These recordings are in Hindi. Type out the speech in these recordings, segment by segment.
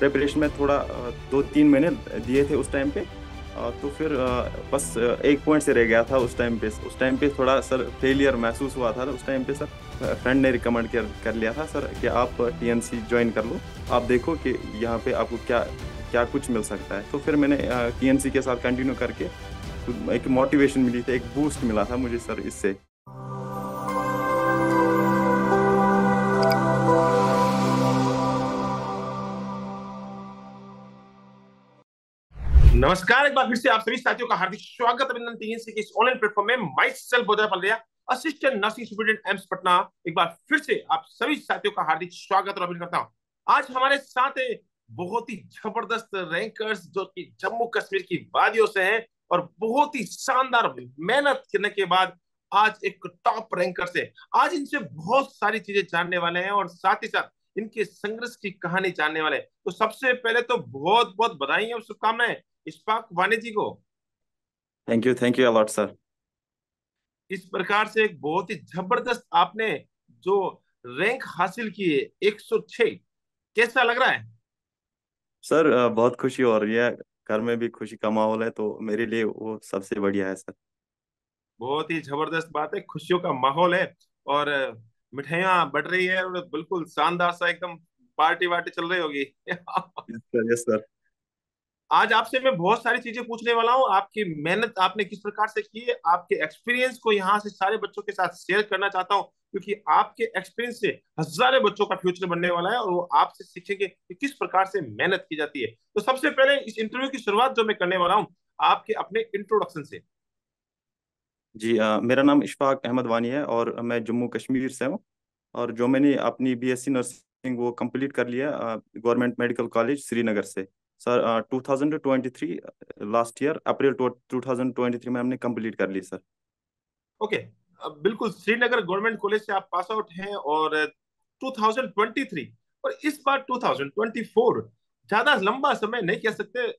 प्रिपरेशन में थोड़ा 2-3 महीने दिए थे उस टाइम पे। तो फिर बस एक पॉइंट से रह गया था उस टाइम पे थोड़ा सर फेलियर महसूस हुआ था। तो उस टाइम पे सर फ्रेंड ने रिकमेंड कर लिया था सर कि आप टीएनसी ज्वाइन कर लो, आप देखो कि यहाँ पे आपको क्या क्या कुछ मिल सकता है। तो फिर मैंने टीएनसी के साथ कंटिन्यू करके एक मोटिवेशन मिली थी, एक बूस्ट मिला था मुझे सर इससे। नमस्कार। एक बार फिर से आप सभी साथियों का हार्दिक स्वागत अभिनंदन टीएनसी के इस ऑनलाइन प्लेटफॉर्म में। Myself Bodha Palariya, assistant nursing student AIIMS Patna. एक बार फिर से आप सभी साथियों का हार्दिक स्वागत और अभिनंदन करता हूं। आज हमारे साथ है बहुत ही जबरदस्त रैंकर्स जो कि जम्मू कश्मीर की वादियों से हैं और बहुत ही शानदार मेहनत करने के बाद आज एक टॉप रैंकर से आज इनसे बहुत सारी चीजें जानने वाले हैं और साथ ही साथ इनके संघर्ष की कहानी जानने वाले हैं। तो सबसे पहले तो बहुत बहुत बधाई और शुभकामनाएं इशफाक वानी जी को। Thank you a lot sir. इस प्रकार से एक बहुत ही जबरदस्त आपने जो रैंक हासिल की है 106, कैसा लग रहा है? सर बहुत खुशी हो रही है, घर में भी खुशी का माहौल है, तो मेरे लिए वो सबसे बढ़िया है सर। बहुत ही जबरदस्त बात है, खुशियों का माहौल है और मिठाइयाँ बढ़ रही है और बिल्कुल शानदार सा एकदम पार्टी वार्टी चल रही होगी। Yes sir. आज आपसे मैं बहुत सारी चीजें पूछने वाला हूँ। आपकी मेहनत आपने किस प्रकार से की है, आपके एक्सपीरियंस को यहाँ से सारे बच्चों के साथ शेयर करना चाहता हूँ, क्योंकि आपके एक्सपीरियंस से हजारों बच्चों का फ्यूचर बनने वाला है और वो आपसे सीखेंगे कि किस प्रकार से मेहनत की जाती है। तो सबसे पहले इस इंटरव्यू की शुरुआत जो मैं करने वाला हूँ आपके अपने इंट्रोडक्शन से। जी मेरा नाम इशफाक अहमद वानी है और मैं जम्मू कश्मीर से हूँ। और जो मैंने अपनी बीएससी नर्सिंग वो कंप्लीट कर लिया गवर्नमेंट मेडिकल कॉलेज श्रीनगर से। सर 2023 लास्ट ईयर अप्रैल 2023 में हमने कंप्लीट कर ली सर। ओके। बिल्कुल श्रीनगर गवर्नमेंट कॉलेज से आप पास आउट हैं और 2023 और इस बार 2024, ज्यादा लंबा समय नहीं कह सकते,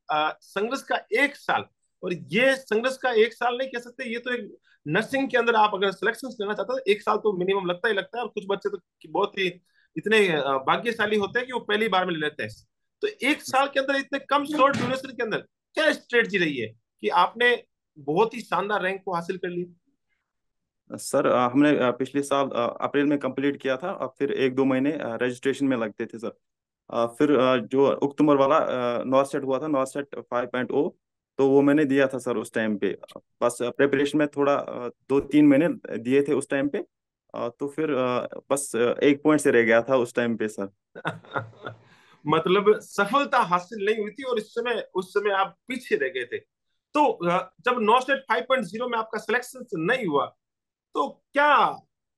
संघर्ष का एक साल। और ये संघर्ष का एक साल नहीं कह सकते, ये तो एक नर्सिंग के अंदर आप अगर सिलेक्शन लेना चाहते हो एक साल तो मिनिमम लगता ही लगता है। और कुछ बच्चे तो बहुत ही इतने भाग्यशाली होते हैं कि वो पहली बार में ले लेते हैं। तो एक साल के अंदर इतने कम शॉर्ट ड्यूरेशन के अंदर क्या स्ट्रेटजी रही है कि आपने बहुत ही शानदार रैंक को हासिल कर लिया? सर हमने पिछले साल अप्रैल में कंप्लीट किया था, और फिर 1-2 महीने रजिस्ट्रेशन में लगते थे सर। फिर जो अक्टूबर वाला नॉर्थ सेट हुआ था, नॉर्थ सेट 5.0, तो वो मैंने दिया था सर उस टाइम पे। बस प्रिपरेशन में थोड़ा 2-3 महीने दिए थे उस टाइम पे। तो फिर बस एक पॉइंट से रह गया था उस टाइम पे सर। मतलब सफलता हासिल नहीं हुई थी और उस समय आप पीछे रह गए थे। तो जब नॉस्टेट 5.0 में आपका सिलेक्शन नहीं हुआ तो क्या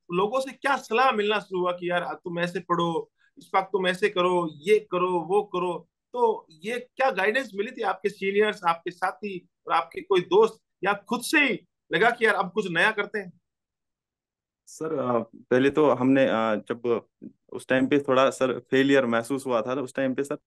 लोगों से क्या सलाह मिलना शुरू हुआ कि यार तुम ऐसे पढ़ो, इस वक्त तुम ऐसे करो, ये करो, वो करो? तो ये क्या गाइडेंस मिली थी आपके सीनियर्स, आपके साथी और आपके कोई दोस्त, या खुद से ही लगा कि यार अब कुछ नया करते हैं? सर पहले तो हमने जब उस टाइम पे थोड़ा सर फेलियर महसूस हुआ था, तो उस टाइम पे सर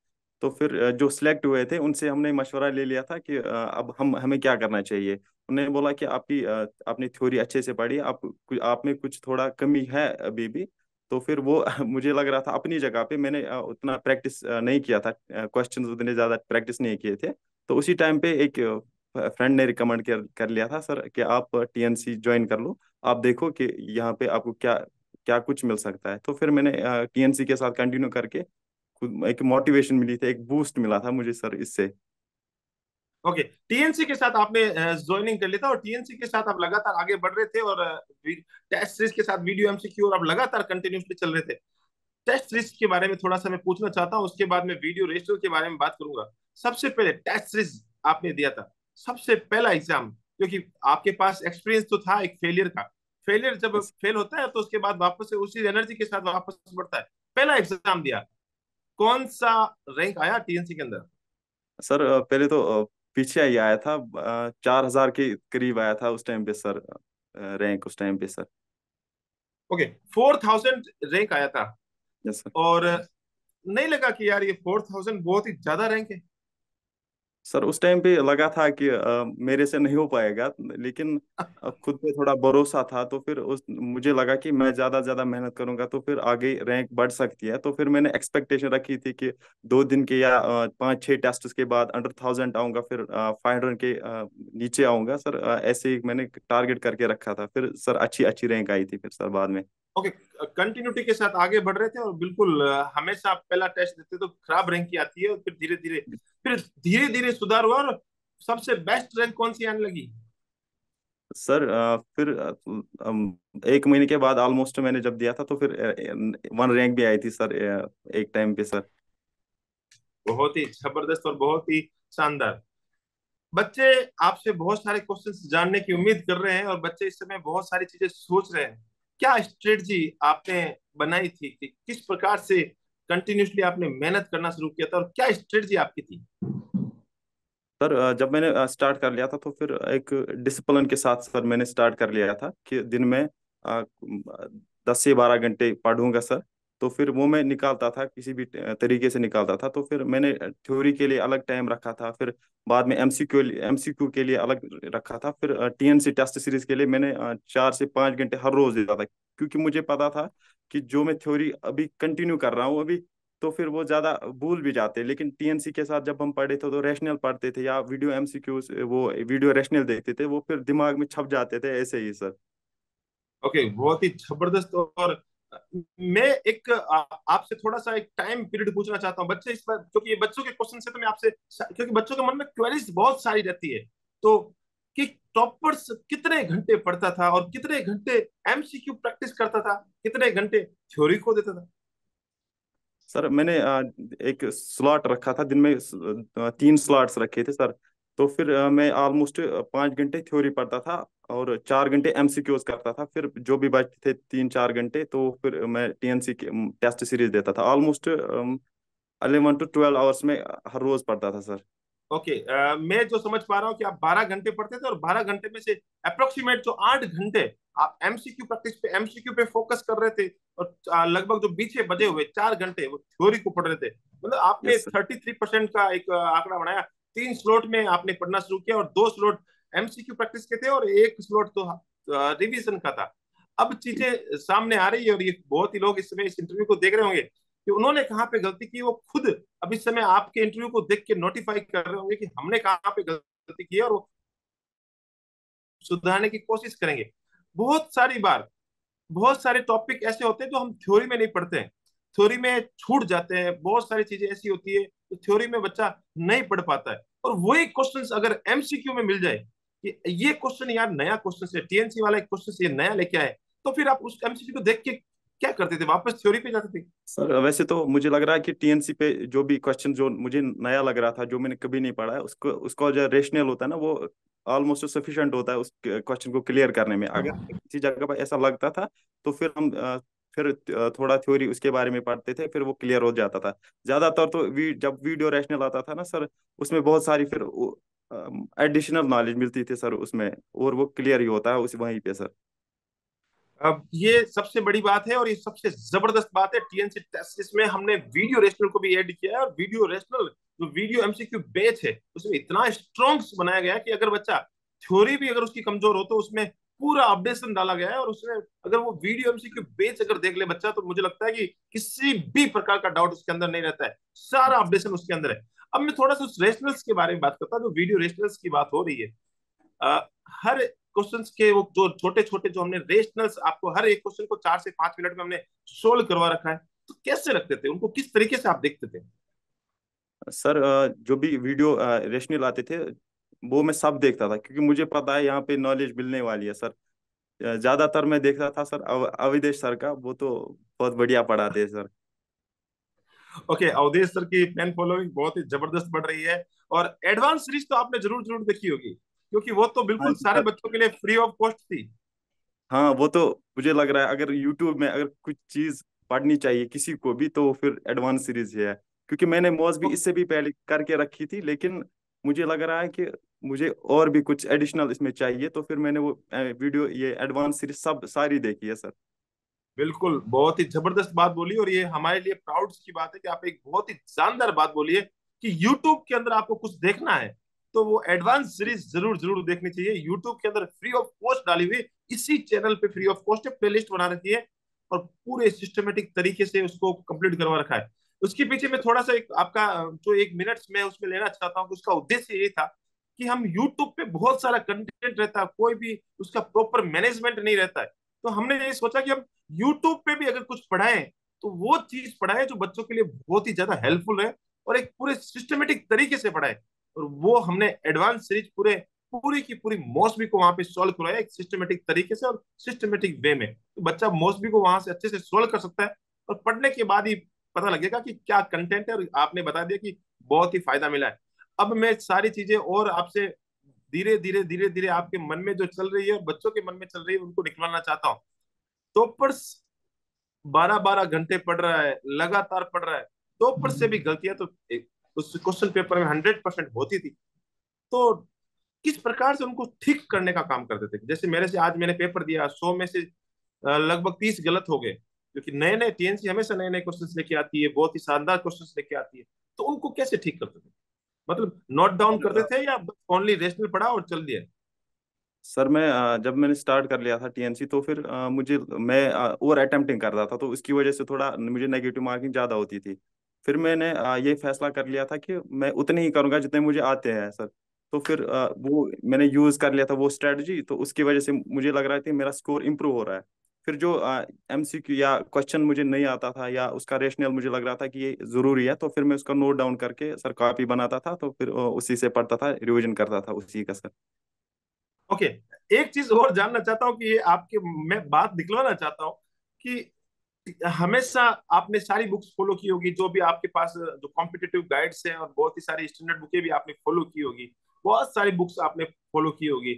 तो फिर जो सिलेक्ट हुए थे उनसे हमने मशवरा ले लिया था कि अब हम हमें क्या करना चाहिए। उन्होंने बोला कि आपने थ्योरी अच्छे से पढ़ी, आप में कुछ थोड़ा कमी है अभी भी। तो फिर वो मुझे लग रहा था अपनी जगह पे मैंने उतना प्रैक्टिस नहीं किया था, क्वेश्चंस उतने ज़्यादा प्रैक्टिस नहीं किए थे। तो उसी टाइम पे एक फ्रेंड ने रिकमेंड कर लिया था सर कि आप टीएनसी ज्वाइन कर लो, आप देखो कि यहाँ पे आपको क्या क्या कुछ मिल सकता है। तो फिर मैंने टीएनसी के साथ कंटिन्यू करके खुद एक मोटिवेशन मिली थी, एक बूस्ट मिला था मुझे सर इससे। ओके, टीएनसी के साथ आपने ज्वाइनिंग कर लिया था और टीएनसी के साथ आप लगातार आगे बढ़ रहे थे और टेस्ट सीरीज के साथ वीडियो एमसीक्यू और आप लगातार कंटिन्यूसली चल रहे थे। टेस्ट सीरीज के बारे में थोड़ा सा मैं पूछना चाहता हूँ, उसके बाद मैं वीडियो रजिस्टर के बारे में बात करूंगा। सबसे पहले टेस्ट सीरीज आपने दिया था, सबसे पहला एग्जाम, क्योंकि आपके पास एक्सपीरियंस तो था एक फेलियर का। फेलियर जब Yes. फेल होता है तो उसके बाद वापस से उसी एनर्जी के साथ वापस बढ़ता है। पहला एग्जाम दिया, कौन सा रैंक आया टीएनसी के अंदर? सर पहले तो पीछे ही आया था, 4,000 के करीब आया था उस टाइम पे सर, रैंक उस टाइम पे सर। ओके, 4000 रैंक आया था। Yes sir. और नहीं लगा कि यार ये 4000 बहुत ही ज्यादा रैंक है? सर उस टाइम पे लगा था कि मेरे से नहीं हो पाएगा, लेकिन खुद पे थोड़ा भरोसा था, तो फिर उस मुझे लगा कि मैं ज्यादा ज्यादा मेहनत करूंगा तो फिर आगे रैंक बढ़ सकती है। तो फिर मैंने एक्सपेक्टेशन रखी थी कि 2 दिन के या 5-6 टेस्ट के बाद अंडर 1000 आऊंगा, फिर 500 के नीचे आऊंगा सर। ऐसे ही मैंने टारगेट करके रखा था। फिर सर अच्छी अच्छी रैंक आई थी फिर सर बाद में। ओके, कंटिन्यूटी के साथ आगे बढ़ रहे थे और बिल्कुल हमेशा आप पहला टेस्ट देते तो खराब रैंक की आती है, और फिर धीरे धीरे सुधार हुआ, और सबसे बेस्ट रैंक कौन सी आने लगी? सर फिर 1 महीने के बाद ऑलमोस्ट मैंने जब दिया था तो फिर 1 रैंक भी आई थी सर, एक टाइम पे सर। बहुत ही जबरदस्त और बहुत ही शानदार। बच्चे आपसे बहुत सारे क्वेश्चंस जानने की उम्मीद कर रहे हैं, और बच्चे इस समय बहुत सारी चीजें सोच रहे हैं। क्या स्ट्रेटजी आपने बनाई थी कि किस प्रकार से कंटिन्यूसली आपने मेहनत करना शुरू किया था, और क्या स्ट्रेटजी आपकी थी? सर जब मैंने स्टार्ट कर लिया था तो फिर एक डिसिप्लिन के साथ सर मैंने स्टार्ट कर लिया था कि दिन में 10 से 12 घंटे पढ़ूंगा सर। तो फिर वो मैं निकालता था, किसी भी तरीके से निकालता था। तो फिर मैंने थ्योरी के लिए अलग टाइम रखा था, फिर बाद में एमसीक्यू के लिए अलग रखा था, फिर टीएनसी टेस्ट सीरीज के लिए मैंने 4 से 5 घंटे हर रोज देता था, क्योंकि मुझे पता था कि जो मैं थ्योरी अभी कंटिन्यू कर रहा हूँ अभी, तो फिर वो ज्यादा भूल भी जाते हैं। लेकिन टीएनसी के साथ जब हम पढ़े थे तो रैशनल पढ़ते थे या वीडियो एमसीक्यू, वो वीडियो रैशनल देखते थे, वो फिर दिमाग में छप जाते थे ऐसे ही सर। ओके, बहुत ही जबरदस्त। और मैं एक आपसे थोड़ा सा एक टाइम पीरियड पूछना चाहता हूँ बच्चे इस बार, क्योंकि ये बच्चों के क्वेश्चन से तो मैं आपसे, क्योंकि बच्चों के मन में क्वेरीज बहुत सारी रहती है, तो कि टॉपर्स कितने घंटे पढ़ता था और कितने घंटे एमसीक्यू प्रैक्टिस करता था, कितने घंटे थ्योरी को देता था? सर मैंने एक स्लॉट रखा था दिन में, 3 स्लॉट्स रखे थे सर। तो फिर मैं ऑलमोस्ट 5 घंटे थ्योरी पढ़ता था और 4 घंटे एमसीक्यूज करता था। फिर जो भी बचते थे 3-4 घंटे, तो फिर मैं टीएनसी के टेस्ट सीरीज देता था। ऑलमोस्ट 11 to 12 आवर्स में हर रोज पढ़ता था सर। ओके, मैं जो समझ पा रहा हूँ कि आप 12 घंटे पढ़ते थे, और 12 घंटे में से अप्रोक्सीमेट जो 8 घंटे आप एमसीक्यू पे फोकस कर रहे थे, और लगभग जो पीछे बजे हुए 4 घंटे वो थ्योरी को पढ़ रहे थे। मतलब आपने यस सर। 33% का एक आंकड़ा बनाया। 3 स्लॉट में आपने पढ़ना शुरू किया, और 2 स्लॉट एमसीक्यू प्रैक्टिस के थे, और एक स्लॉट तो रिवीजन का था। अब चीजें सामने आ रही है, और ये बहुत ही लोग इस समय इस इंटरव्यू को देख रहे होंगे कि उन्होंने कहाँ पे गलती की, वो खुद अब इस समय आपके इंटरव्यू को देख के नोटिफाई कर रहे होंगे कि हमने कहाँ पे गलती की है, और वो सुधारने की कोशिश करेंगे। बहुत सारी बार बहुत सारे टॉपिक ऐसे होते हैं जो हम थ्योरी में नहीं पढ़ते हैं, थ्योरी में छूट जाते हैं। बहुत सारी चीजें ऐसी होती है जो थ्योरी में बच्चा नहीं पढ़ पाता है, और वही क्वेश्चंस अगर एमसीक्यू में मिल जाए कि ये क्वेश्चन यार नया क्वेश्चन है, टीएनसी वाला एक क्वेश्चन ये नया लेके आए, तो फिर आप उस एमसीक्यू को देख के क्या करते थे, वापस थ्योरी पे जाते थे? सर वैसे तो मुझे लग रहा है कि टीएनसी पे जो भी क्वेश्चन जो मुझे नया लग रहा था, जो मैंने कभी नहीं पढ़ा है, उसको उसको जो रेशनल होता है ना, वो ऑलमोस्ट सफिशिएंट होता है उस क्वेश्चन को क्लियर करने में। अगर किसी जगह पर ऐसा लगता था तो फिर हम फिर थोड़ा थ्योरी उसके बारे में पढ़ते थे, फिर वो क्लियर हो जाता था। ज्यादातर तो जब वीडियो रैशनल आता था ना सर, उसमें बहुत सारी फिर एडिशनल नॉलेज मिलती थी सर उसमें, और वो क्लियर ही होता है उस वहीं पे सर। अब ये सबसे बड़ी बात है, और ये सबसे जबरदस्त बात है टीएनसी टेस्ट, इसमें हमने वीडियो रेशनल को भी ऐड किया है। और वीडियो रेशनल जो वीडियो एमसीक्यू बेच है, उसमें इतना स्ट्रॉन्ग बनाया गया है कि अगर बच्चा थ्योरी भी अगर उसकी कमजोर हो तो उसमें पूरा अपडेशन डाला गया है, और उसमें अगर वो वीडियो एमसीक्यू बेच अगर देख ले बच्चा, तो मुझे लगता है कि किसी भी प्रकार का डाउट उसके अंदर नहीं रहता है, सारा अपडेशन उसके अंदर है। अब मैं थोड़ा सा रेशनल्स के बारे में बात करता हूँ। जो वीडियो रेशनल्स की बात हो रही है, हर क्वेश्चंस के वो जो छोटे छोटे जो हमने रेशनल्स, आपको हर एक क्वेश्चन को 4 से 5 मिनट में हमने सोल्व करवा रखा है, तो कैसे रखते थे उनको, किस तरीके से आप देखते थे? सर जो भी वीडियो रेशनल आते थे वो मैं सब देखता था, क्योंकि मुझे पता है यहाँ पे नॉलेज मिलने वाली है सर। ज्यादातर मैं देखता था सर अवधेश सर का, वो तो बहुत बढ़िया पढ़ाते हैं सर। ओके, अवधेश सर की फैन फॉलोइंग बहुत ही जबरदस्त बढ़ रही है। और एडवांस सीरीज तो आपने जरूर जरूर देखी होगी, क्योंकि वो तो हाँ बिल्कुल जी सारे सर। बच्चों के लिए फ्री ऑफ कॉस्ट थी। हाँ वो तो मुझे लग रहा है अगर यूट्यूब में अगर कुछ चीज पढ़नी चाहिए किसी को भी तो फिर एडवांस सीरीज है। क्योंकि मैंने मौज भी इससे भी पहले करके रखी थी, लेकिन मुझे लग रहा है कि मुझे और भी कुछ एडिशनल इसमें चाहिए, तो फिर मैंने वो वीडियो ये एडवांस सीरीज सब सारी देखी है सर। बिल्कुल, बहुत ही जबरदस्त बात बोली, और ये हमारे लिए प्राउड की बात है कि आप एक बहुत ही शानदार बात बोली है कि यूट्यूब के अंदर आपको कुछ देखना है तो वो एडवांस सीरीज जरूर जरूर देखनी चाहिए। यूट्यूब के अंदर फ्री ऑफ कॉस्ट डाली हुई, इसी चैनल पे फ्री ऑफ कॉस्ट प्लेलिस्ट बना रखी है और पूरे सिस्टमेटिक तरीके से उसको कंप्लीट करवा रखा है। उसके पीछे में थोड़ा सा एक आपका जो 1 मिनट में उसमें लेना चाहता हूँ, उसका उद्देश्य ये था कि हम यूट्यूब पे बहुत सारा कंटेंट रहता है, कोई भी उसका प्रॉपर मैनेजमेंट नहीं रहता है। तो हमने ये सोचा कि हम यूट्यूब पे भी अगर कुछ पढ़ाएं तो वो चीज पढ़ाएं जो बच्चों के लिए बहुत ही ज्यादा हेल्पफुल है और एक पूरे सिस्टमेटिक तरीके से पढ़ाएं। और वो हमने एडवांस सीरीज पूरे पूरी की पूरी मौसमी को वहां पे सॉल्व करवाया एक सिस्टमेटिक तरीके से और सिस्टमेटिक वे में, तो बच्चा मौसमी को वहां से अच्छे से सॉल्व कर सकता है और पढ़ने के बाद ही पता लगेगा कि क्या कंटेंट है। और आपने बता दिया कि बहुत ही फायदा मिला है। अब मैं सारी चीजें और आपसे धीरे धीरे धीरे धीरे आपके मन में जो चल रही है और बच्चों के मन में चल रही है उनको निकलवाना चाहता हूँ। टॉपर्स 12-12 घंटे पढ़ रहा है, लगातार पढ़ रहा है, टॉपर से भी गलतियां तो उस क्वेश्चन पेपर में 100% होती थी। तो किस प्रकार से उनको ठीक करने का काम करते थे? जैसे मेरे से आज मैंने पेपर दिया, 100 में से लगभग 30 गलत हो गए, क्योंकि नए नए टीएनसी हमेशा नए नए क्वेश्चंस लेके आती है, बहुत ही शानदार क्वेश्चंस लेके आती है। तो उनको कैसे ठीक करते थे? मतलब नोट डाउन करते थे या ओनली रेशनल पढ़ा और चल दिया? सर मैं जब मैंने स्टार्ट कर लिया था टीएनसी तो फिर मैं ओवर अटेम्प्टिंग कर रहा था, तो इसकी वजह से थोड़ा मुझे नेगेटिव मार्किंग ज़्यादा होती थी। फिर मैंने ये फैसला कर लिया था कि मैं उतने ही करूंगा जितने मुझे आते हैं सर। तो फिर वो मैंने यूज़ कर लिया था वो स्ट्रेटजी, तो उसकी वजह से मुझे लग रहा था कि मेरा स्कोर इम्प्रूव हो रहा है। फिर जो एमसीक्यू या क्वेश्चन मुझे नहीं आता था या उसका रेशनल मुझे लग रहा था कि ये ज़रूरी है, तो फिर मैं उसका नोट डाउन करके सर कॉपी बनाता था, तो फिर उसी से पढ़ता था, रिविजन करता था उसी का सर। ओके। एक चीज और जानना चाहता हूँ कि ये आपके मैं बात निकलवाना चाहता हूँ कि हमेशा आपने सारी बुक्स फॉलो की होगी, जो भी आपके पास जो कॉम्पिटिटिव गाइड्स हैं और बहुत ही सारी स्टैंडर्ड बुकें भी आपने फॉलो की होगी, बहुत सारी बुक्स आपने फॉलो की होगी।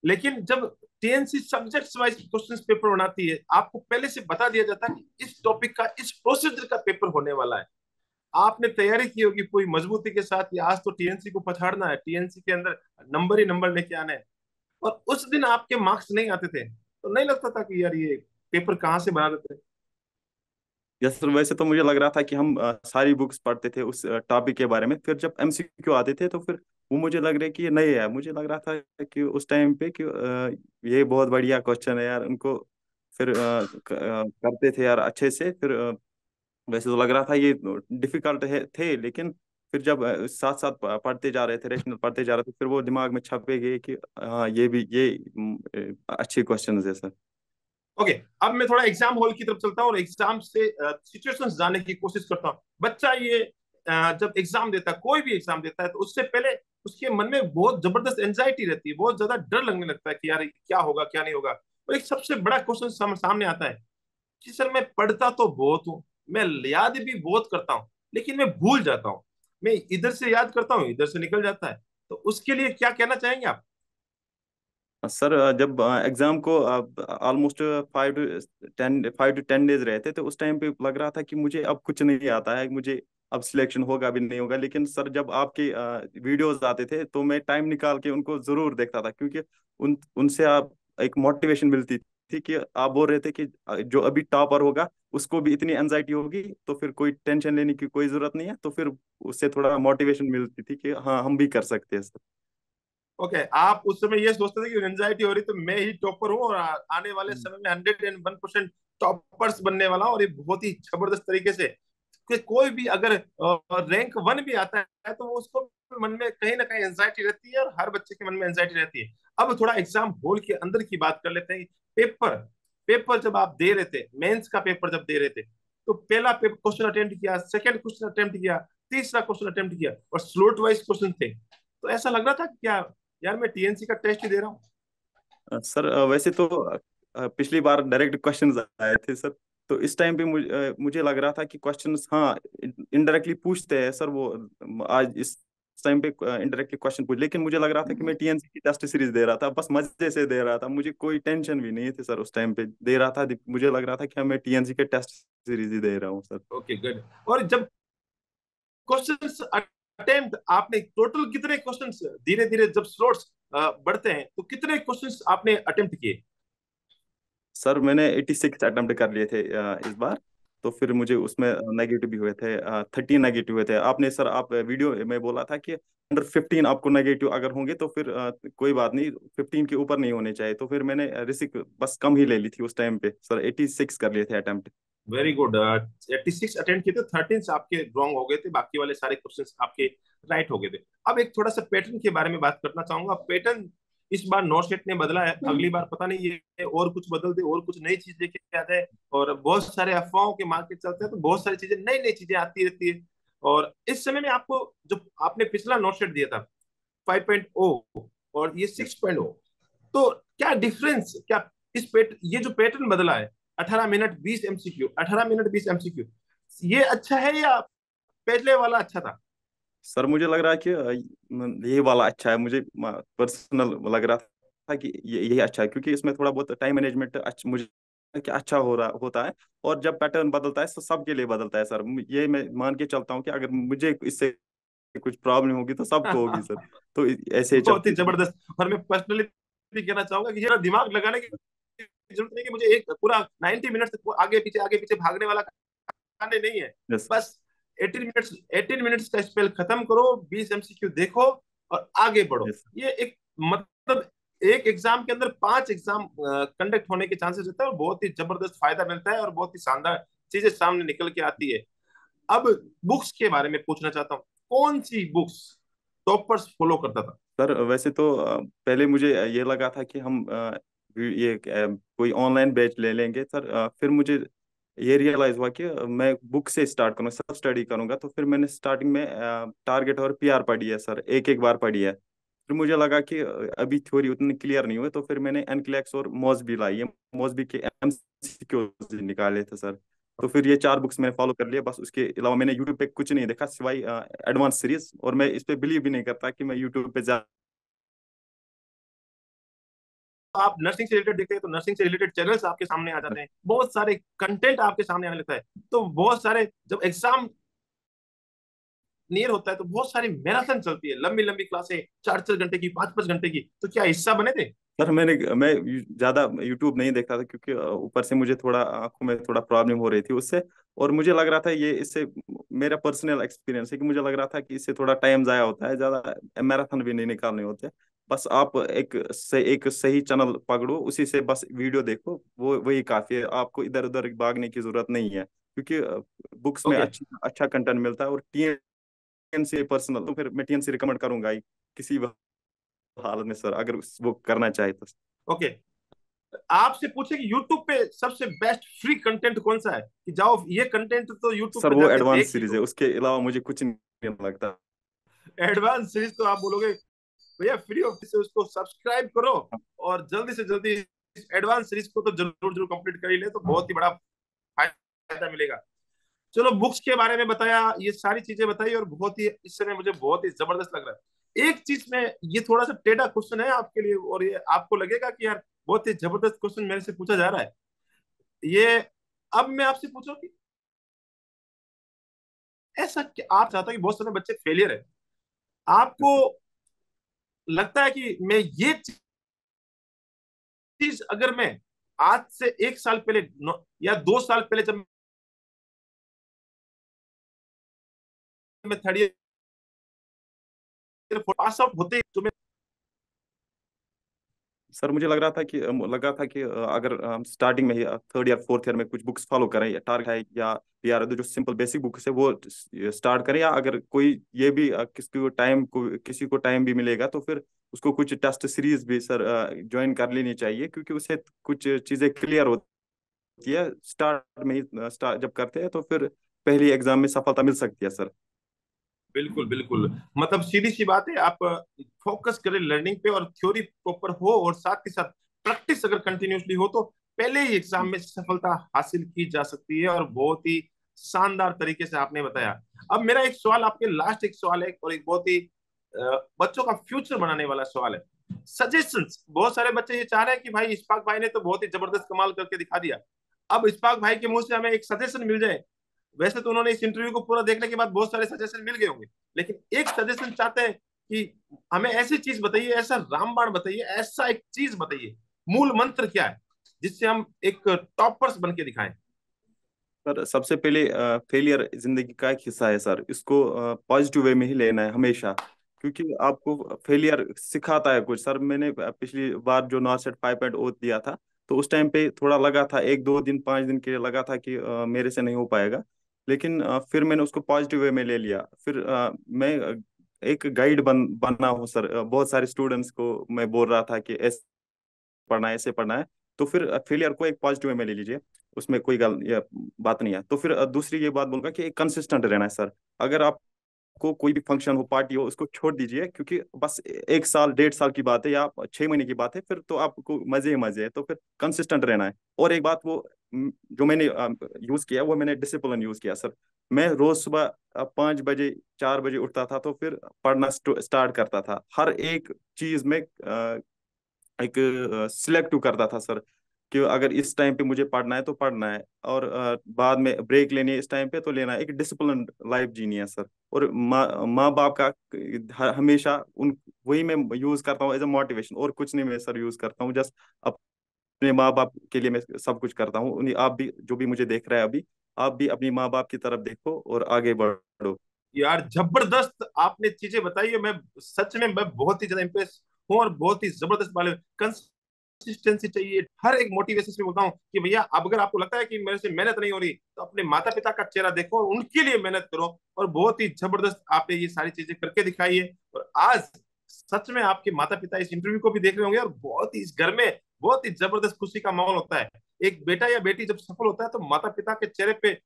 लेकिन जब TNC subjects wise question paper बनाती है, आपको पहले से बता दिया जाता है कि इस टॉपिक का इस प्रोसीजर का पेपर होने वाला है। आपने तैयारी की होगी पूरी मजबूती के साथ, आज तो टीएनसी को पछाड़ना है, टीएनसी के अंदर नंबर ही नंबर लेके आने हैं, और उस दिन आपके मार्क्स नहीं आते थे, तो नहीं लगता था कि यार ये पेपर कहाँ से बना देते हैं? यस सर, वैसे तो मुझे लग रहा था कि हम सारी बुक्स पढ़ते थे उस टॉपिक के बारे में। फिर जब एमसीक्यू आते थे तो फिर वो मुझे लग रहा है कि ये नए है। मुझे लग रहा था कि उस टाइम पे कि ये बहुत बढ़िया क्वेश्चन है यार, उनको फिर करते थे यार अच्छे से। फिर वैसे तो लग रहा था ये डिफिकल्ट है थे, लेकिन फिर जब साथ साथ पढ़ते जा रहे थे, रेशनल पढ़ते जा रहे थे, फिर वो दिमाग में छपे गए कि हाँ ये भी ये अच्छे क्वेश्चन है सर। ओके। अब मैं थोड़ा एग्जाम हॉल की तरफ चलता हूँ और एग्जाम से सिचुएशंस जानने की कोशिश करता हूँ। बच्चा ये जब एग्जाम देता है, कोई भी एग्जाम देता है, तो उससे पहले उसके मन में बहुत जबरदस्त एंजाइटी रहती है, बहुत ज्यादा डर लगने लगता है कि यार क्या होगा क्या नहीं होगा। और एक सबसे बड़ा क्वेश्चन सामने आता है कि सर मैं पढ़ता तो बहुत हूँ, मैं याद भी बहुत करता हूँ, लेकिन मैं भूल जाता हूँ, मैं इधर से याद करता हूँ इधर से निकल जाता है। तो उसके लिए क्या कहना चाहेंगे आप? सर जब एग्जाम को ऑलमोस्ट 5 to 10 डेज रहे थे, तो उस टाइम पे लग रहा था कि मुझे अब कुछ नहीं आता है, मुझे अब सिलेक्शन होगा भी नहीं होगा। लेकिन सर जब आपके वीडियोस आते थे तो मैं टाइम निकाल के उनको जरूर देखता था, क्योंकि उनसे आप एक मोटिवेशन मिलती थी कि आप बोल रहे थे कि जो अभी टॉपर होगा उसको भी इतनी एंजाइटी होगी, तो फिर कोई टेंशन लेने की कोई जरूरत नहीं है। तो फिर उससे थोड़ा मोटिवेशन मिलती थी कि हाँ हम भी कर सकते हैं सर। ओके। आप उस समय ये सोचते थे कि एंजाइटी हो रही तो मैं ही टॉपर हूँ और आने वाले समय में 101% टॉपर्स बनने वाला हूँ, और ये बहुत ही जबरदस्त तरीके से कि कोई भी अगर रैंक 1 भी आता है तो वो उसको मन में कहीं ना कहीं एंजाइटी रहती है, और हर बच्चे के मन में एंजाइटी रहती है। अब थोड़ा एग्जाम हॉल के अंदर की बात कर लेते हैं। पेपर पेपर जब आप दे रहे थे, मेंस का पेपर जब दे रहे थे, तो पहला पेपर क्वेश्चन अटेम्प्ट किया, सेकंड क्वेश्चन अटेम्प्ट किया, तीसरा क्वेश्चन अटेम्प्ट किया, और स्लॉट वाइज क्वेश्चन थे, तो ऐसा लग रहा था कि क्या यार मैं टीएनसी का टेस्ट ही दे रहा हूँ? सर वैसे तो पिछली बार डायरेक्ट क्वेश्चंस आए थे सर। तो इस टाइम पे मुझे लग रहा था कि क्वेश्चंस हाँ इनडायरेक्टली पूछते हैं सर वो। आज इस टाइम पे इनडायरेक्टली क्वेश्चन पूछ, लेकिन मुझे लग रहा था कि मैं टीएनसी की टेस्ट सीरीज दे रहा था, बस मजे से दे रहा था, मुझे कोई टेंशन भी नहीं थी सर। उस टाइम पे दे रहा था, मुझे लग रहा था कि हाँ, मैं टीएनसी के टेस्ट सीरीज ही दे रहा हूँ सर। Okay, good. और जब क्वेश्चंस अटेम्प्ट आपने टोटल कितने क्वेश्चंस, धीरे धीरे जब स्लोट्स बढ़ते हैं तो कितने क्वेश्चंस आपने अटेम्प्ट किए? सर मैंने 86 अटेम्प्ट कर लिए थे इस बार। तो फिर मुझे उसमें नेगेटिव भी हुए थे, 13 नेगेटिव हुए थे। आपने सर, आप वीडियो में बोला था कि अंडर 15 आपको नेगेटिव अगर होंगे तो फिर कोई बात नहीं, 15 के ऊपर नहीं होने चाहिए। तो फिर मैंने रिस्क बस कम ही ले ली थी उस टाइम पे सर, 86 कर लिए थे अटेम्प्ट। Very good. 86 अटेम्प्ट किए थे, 13 से आपके रॉन्ग हो गए थे, बाकी वाले सारे क्वेश्चंस आपके राइट हो गए थे। अब एक थोड़ा सा पैटर्न के बारे में बात करना चाहूंगा। पैटर्न इस बार नोटसेट ने बदला है, अगली बार पता नहीं ये और कुछ बदल दे, और कुछ नई चीज लेके आ जाए। और बहुत सारे अफवाहों के मार्केट चलते हैं, तो बहुत सारी चीजें, नई नई चीजें आती रहती है। और इस समय में आपको, जो आपने पिछला नोटसेट दिया था 5.0 और ये 6.0, तो क्या डिफरेंस, क्या इस ये जो पैटर्न बदला है, 18 मिनट 20 एमसीक्यू, 18 मिनट 20 एमसीक्यू, ये अच्छा है या पहले वाला अच्छा था? सर मुझे लग रहा है कि ये वाला अच्छा है, मुझे पर्सनल लग रहा था कि ये यही अच्छा है, क्योंकि इसमें थोड़ा बहुत टाइम मैनेजमेंट अच्छा, मुझे कि अच्छा हो रहा होता है। और जब पैटर्न बदलता है तो सबके लिए बदलता है सर, ये मैं मान के चलता हूँ कि अगर मुझे इससे कुछ प्रॉब्लम होगी तो सबको होगी सर। तो ऐसे ही बहुत ही चलते हैं। जबरदस्त। और मैं पर्सनली भी कहना चाहूंगा कि ये दिमाग लगाने की जरूरत नहीं कि मुझे एक पूरा 90 मिनट तक आगे पीछे भागने वाला खाने नहीं है। यस। बस 18 मिनट्स का स्पेल खत्म करो, 20 एमसीक्यू देखो और आगे बढ़ो। यस। ये एक, मतलब एक एग्जाम के अंदर 5 एग्जाम कंडक्ट होने के चांसेस रहता है, और बहुत ही जबरदस्त फायदा मिलता है, और बहुत ही शानदार चीजें सामने निकल के आती है। अब बुक्स के बारे में पूछना चाहता हूँ, कौन सी बुक्स टॉपर्स फॉलो करता था? सर वैसे तो पहले मुझे ये लगा था कि हम ये कोई ऑनलाइन बैच ले लेंगे सर। फिर मुझे ये रियलाइज हुआ कि मैं बुक से स्टार्ट करूँगा, सेल्फ स्टडी करूंगा। तो फिर मैंने स्टार्टिंग में टारगेट और पीआर पढ़ी है सर, एक एक बार पढ़ी है। फिर मुझे लगा कि अभी थ्योरी उतनी क्लियर नहीं हुई, तो फिर मैंने एनक्लेक्स और मॉसबी लाई है, मॉसबी के एमसीक्यूज निकाले थे सर। तो फिर ये 4 बुक्स मैंने फॉलो कर लिया, बस उसके अलावा मैंने यूट्यूब पे कुछ नहीं देखा सिवाय एडवांस सीरीज। और मैं इस पे बिलीव भी नहीं करता कि मैं यूट्यूब पे जा। आप नर्सिंग से रिलेटेड देखते हैं तो नर्सिंग से रिलेटेड चैनल्स आपके सामने आ जाते हैं, बहुत सारे कंटेंट आपके सामने आने लगता है। तो बहुत सारे, जब एग्जाम नियर होता है तो बहुत सारी मैराथन चलती है, लंबी लंबी क्लासें, 4 4 घंटे की, 5 5 घंटे की। तो क्या हिस्सा बने थे? सर मैं ज्यादा यूट्यूब नहीं देखता था, क्योंकि ऊपर से मुझे थोड़ा आंखों में थोड़ा प्रॉब्लम हो रही थी उससे। और मुझे लग रहा था ये इससे, मेरा पर्सनल एक्सपीरियंस है कि मुझे लग रहा था कि इससे थोड़ा टाइम जाया होता है, ज्यादा मैराथन भी नहीं निकालने होते। बस आप एक सही चैनल पकड़ो, उसी से बस वीडियो देखो, वो वही काफी है। आपको इधर उधर भागने की जरूरत नहीं है, क्योंकि बुक्स में ओके। अच्छा कंटेंट मिलता है। और टीएन से पर्सनल, तो फिर मैं टीएन से रिकमेंड करूंगा ही किसी भी हालत में सर, अगर वो करना चाहे तो। ओके, आपसे पूछे कि यूट्यूब पे सबसे बेस्ट फ्री कंटेंट कौन सा है, कि जाओ ये कंटेंट तो यूट्यूब सर पे वो जाके एडवांस देख ही सीरीज है, लो। उसके अलावा मुझे कुछ नहीं लगता। एडवांस सीरीज तो आप बोलोगे भैया फ्री ऑफ से उसको सब्सक्राइब करो, और जल्दी से जल्दी इस एडवांस सीरीज को तो जरूर जरूर कंप्लीट कर ही ले, तो बहुत ही बड़ा फायदा मिलेगा। चलो, बुक्स के बारे में बताया, ये सारी चीजें बताई, और बहुत ही इस समय मुझे बहुत ही जबरदस्त लग रहा है। एक चीज में, ये थोड़ा सा टेढ़ा क्वेश्चन है आपके लिए, और ये आपको लगेगा कि यार बहुत ही जबरदस्त क्वेश्चन मेरे से पूछा जा रहा है ये। अब मैं आपसे पूछूं कि ऐसा क्या आप चाहता हो कि बहुत सारे बच्चे फेलियर है, आपको लगता है कि मैं ये चीज, अगर मैं आज से 1 साल पहले या 2 साल पहले, जब मैं थर्ड ईयर पास आउट होते, तो मैं सर मुझे लगा था कि अगर हम स्टार्टिंग में ही थर्ड या फोर्थ ईयर में कुछ बुक्स फॉलो करें, या टारगेट है या यार जो सिंपल बेसिक बुक्स है वो स्टार्ट करें, या अगर कोई ये भी किसी को टाइम भी मिलेगा तो फिर उसको कुछ टेस्ट सीरीज भी सर ज्वाइन कर लेनी चाहिए, क्योंकि उससे कुछ चीजें क्लियर होती है। स्टार्ट में ही स्टार्ट जब करते हैं तो फिर पहली एग्जाम में सफलता मिल सकती है सर। बिल्कुल बिल्कुल, मतलब सीधी सी बात है, आप फोकस करें लर्निंग पे, और थ्योरी प्रॉपर हो, और साथ के साथ प्रैक्टिस अगर कंटिन्यूसली हो, तो पहले ही एग्जाम में सफलता हासिल की जा सकती है। और बहुत ही शानदार तरीके से आपने बताया। अब मेरा एक सवाल आपके लास्ट, एक सवाल है, और एक बहुत ही बच्चों का फ्यूचर बनाने वाला सवाल है। सजेशंस, बहुत सारे बच्चे ये चाह रहे हैं कि भाई इस्पाक भाई ने तो बहुत ही जबरदस्त कमाल करके दिखा दिया, अब इस्पाक भाई के मुंह से हमें एक सजेशन मिल जाए। वैसे तो उन्होंने इस इंटरव्यू को पूरा देखने के बाद बहुत सारे सजेशन मिल गए होंगे, लेकिन एक सजेशन चाहते हैं कि हमें ऐसी चीज बताइए, ऐसा रामबाण बताइए, ऐसा एक चीज बताइए, मूल मंत्र क्या है जिससे हम एक टॉपर्स बन के दिखाएं? सर सबसे पहले फेलियर जिंदगी का एक हिस्सा है सर, इसको पॉजिटिव वे में ही लेना है हमेशा, क्योंकि आपको फेलियर सिखाता है कुछ। सर मैंने पिछली बार जो नॉट सेट 5.0 दिया था, तो उस टाइम पे थोड़ा लगा था, एक दो दिन 5 दिन के लिए लगा था कि मेरे से नहीं हो पाएगा। लेकिन फिर मैंने उसको पॉजिटिव वे में ले लिया। फिर मैं एक गाइड बना हूँ सर। बहुत सारे स्टूडेंट्स को मैं बोल रहा था कि ऐसे पढ़ना है, ऐसे पढ़ना है। तो फिर फेलियर को एक पॉजिटिव वे में ले लीजिए, उसमें कोई गल ये बात नहीं है। तो फिर दूसरी ये बात बोलूंगा कि एक कंसिस्टेंट रहना है सर। अगर आपको कोई भी फंक्शन हो, पार्टी हो, उसको छोड़ दीजिए, क्योंकि बस 1 साल 1.5 साल की बात है या 6 महीने की बात है, फिर तो आपको मजे ही मजे है। तो फिर कंसिस्टेंट रहना है। और एक बात वो जो मैंने यूज किया, वो मैंने डिसिप्लिन यूज किया सर। मैं रोज सुबह 5 बजे 4 बजे उठता था, तो फिर पढ़ना स्टार्ट करता था। हर एक चीज में एक सिलेक्टिव करता था सर, कि अगर इस टाइम पे मुझे पढ़ना है तो पढ़ना है, और बाद में ब्रेक लेनी है इस टाइम पे तो लेना है। एक डिसिप्लिन लाइफ जीनी है सर। और माँ बाप का हमेशा उन वही मैं यूज करता हूँ एज अ मोटिवेशन, और कुछ नहीं मैं सर यूज करता हूँ। जस्ट अपने माँ बाप के लिए मैं सब कुछ करता हूँ। उन्हीं आप भी जो भी मुझे देख रहा है अभी, आप भी अपनी माँ बाप की तरफ देखो और आगे बढ़ो। यार जबरदस्त आपने चीजें बताई है। मैं सच में मैं बहुत ही ज्यादा इंप्रेस हूँ और बहुत ही जबरदस्त वाले कंसिस्टेंसी चाहिए हर एक मोटिवेशन में। बोलता हूँ कि भैया अब अगर आपको लगता है कि मेरे से मेहनत नहीं हो रही, तो अपने माता पिता का चेहरा देखो और उनके लिए मेहनत करो। और बहुत ही जबरदस्त आपने ये सारी चीजें करके दिखाई है। और आज सच में आपके माता पिता इस इंटरव्यू को भी देख रहे होंगे और बहुत ही इस घर में बहुत ही जबरदस्त खुशी का माहौल होता है। एक बेटा या बेटी जब सफल होता है तो माता पिता के चेहरे पे,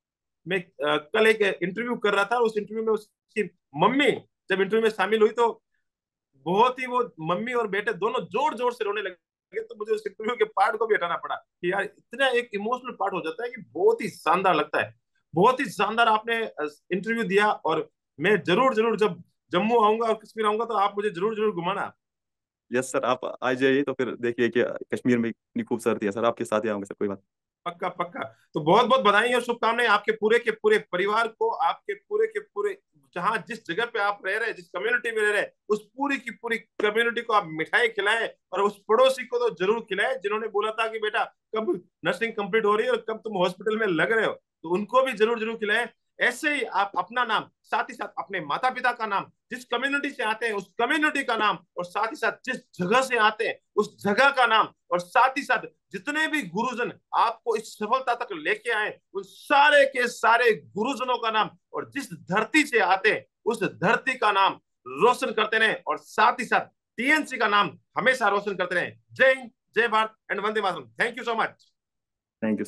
मैं कल एक इंटरव्यू कर रहा था, उस इंटरव्यू में उसकी मम्मी जब इंटरव्यू में शामिल हुई तो बहुत ही वो मम्मी और बेटे दोनों जोर जोर से रोने लगे। तो मुझे उस इंटरव्यू के पार्ट को भी हटाना पड़ा कि यार इतना एक इमोशनल पार्ट हो जाता है कि बहुत ही शानदार लगता है। बहुत ही शानदार आपने इंटरव्यू दिया। और मैं जरूर जरूर जब जम्मू आऊंगा और कश्मीर आऊंगा तो आप मुझे जरूर जरूर घुमाना। यस सर, आप आ जाइए तो फिर देखिए कि कश्मीर में इतनी खूबसूरती है सर। आपके साथ ही आऊंगा सर, कोई बात। पक्का पक्का। तो बहुत बहुत बधाई और शुभकामनाएं आपके पूरे के पूरे परिवार को, आपके पूरे के पूरे जहां जिस जगह पे आप रह रहे, जिस कम्युनिटी में रह रहे, उस पूरी की पूरी कम्युनिटी को आप मिठाई खिलाएं। और उस पड़ोसी को तो जरूर खिलाएं जिन्होंने बोला था कि बेटा कब नर्सिंग कंप्लीट हो रही है और कब तुम हॉस्पिटल में लग रहे हो, तो उनको भी जरूर जरूर खिलाएं। ऐसे ही आप अपना नाम, साथ ही साथ अपने माता पिता का नाम, जिस कम्युनिटी से आते हैं उस कम्युनिटी का नाम, और साथ ही साथ जिस जगह से आते हैं उस जगह का नाम, और साथ ही साथ जितने भी गुरुजन आपको इस सफलता तक लेके आए उन सारे के सारे गुरुजनों का नाम, और जिस धरती से आते हैं उस धरती का नाम रोशन करते रहे, और साथ ही साथ टीएनसी का नाम हमेशा रोशन करते रहे। जय हिंद, जय Bharat and Vande Mataram. Thank you so much. Thank you.